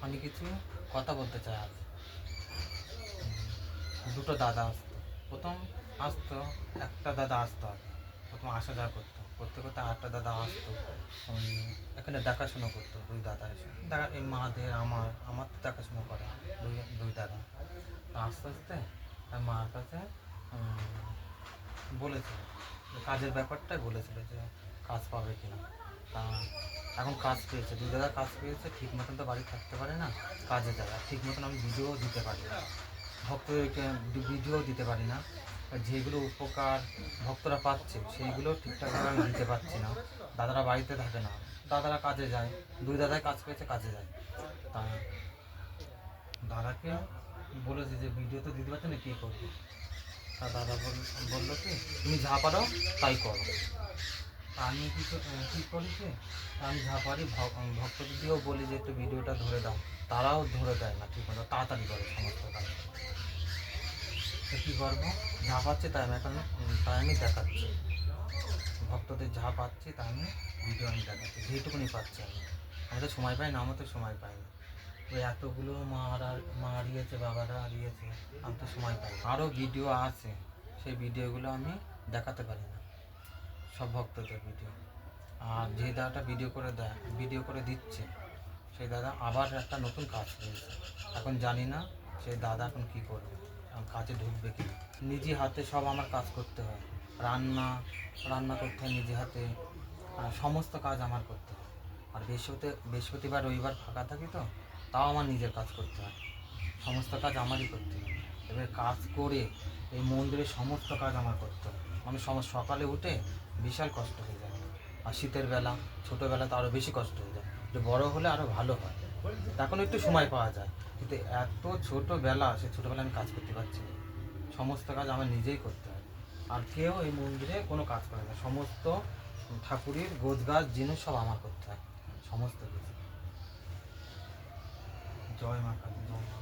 আমি কিছু কথা বলতে চাই আজ। দুটো দাদা আসতো। প্রথম আসতো, একটা দাদা আসতো আগে, প্রথম আসা যাওয়া করতো, করতে করতে আরেকটা দাদা আসতো। এখানে দেখাশুনো করতো। দুই দাদা এসে দেখা, এই মাদের আমার আমার তো দেখাশুনো করে দুই দুই দাদা। তো আস্তে আস্তে তার মার কাছে বলেছিল যে কাজের ব্যাপারটাই বলেছিল যে কাজ পাবে কিনা। তা এখন কাজ পেয়েছে, দুই দাদা কাজ পেয়েছে, ঠিক মতন তো বাড়ি থাকতে পারে না, কাজে যায়। আর ঠিক মতন আমি ভিডিও দিতে পারি না, ভক্তদেরকে ভিডিও দিতে পারি না। যেগুলো উপকার ভক্তরা পাচ্ছে সেইগুলো ঠিকঠাকভাবে আমি দিতে পারছি না। দাদারা বাড়িতে থাকে না, দাদারা কাজে যায়, দুই দাদাই কাজ পেয়েছে, কাজে যায়। তা দাদাকে বলেছি যে ভিডিও তো দিতে পারছি না, কী করবো। তা দাদা বললো কি তুমি যা পারো তাই করো। তা আমি কী করেছি, আমি যা পারি ভক্তদের দিয়েও বলি যে একটু ভিডিওটা ধরে দাও, তারাও ধরে দেয় না ঠিক মতো, তাড়াতাড়ি করে সমস্ত কাজ। তো কী করবো, যা পাচ্ছি তাই আমি এখন তাই আমি দেখাচ্ছি, ভক্তদের যা পাচ্ছি তাই আমি ভিডিও আমি দেখাচ্ছি, যেইটুকুনি পাচ্ছি। আমি তো সময় পাই না, আমার তো সময় পাই না। ওই এতগুলো মা হারিয়েছে, বাবারা হারিয়েছে, আমি তো সময় পাই না। আরও ভিডিও আছে, সেই ভিডিওগুলো আমি দেখাতে পারি না, সব ভক্তদের ভিডিও। আর যে দাদাটা ভিডিও করে দিচ্ছে, সেই দাদা আবার একটা নতুন কাজ পেয়েছে। এখন জানি না সেই দাদা এখন কী করবে, কাজে ঢুকবে কি না। নিজে হাতে সব আমার কাজ করতে হয়, রান্না রান্না করতে হয় নিজে হাতে, সমস্ত কাজ আমার করতে হয়। আর বৃহস্পতিবার রবিবার ফাঁকা থাকি, তো তাও আমার নিজের কাজ করতে হয়, সমস্ত কাজ আমারই করতে হয়। এবার কাজ করে এই মন্দিরের সমস্ত কাজ আমার করতে হয়, মানে সকালে উঠে বিশাল কষ্ট হয়ে যায়। আর শীতের বেলা, ছোটোবেলা তো আরও বেশি কষ্ট হয়ে যায়, একটু বড় হলে আরও ভালো হয়, এখন একটু সময় পাওয়া যায়। কিন্তু এত ছোটোবেলা, সে ছোটোবেলা আমি কাজ করতে পারছি না, সমস্ত কাজ আমার নিজেই করতে হয়। আর কেউ এই মন্দিরে কোনো কাজ করে না, সমস্ত ঠাকুরের গোছগাছ জিনিস সব আমার করতে হয়, সমস্ত কিছু। জয় মা কালী, জয় মা।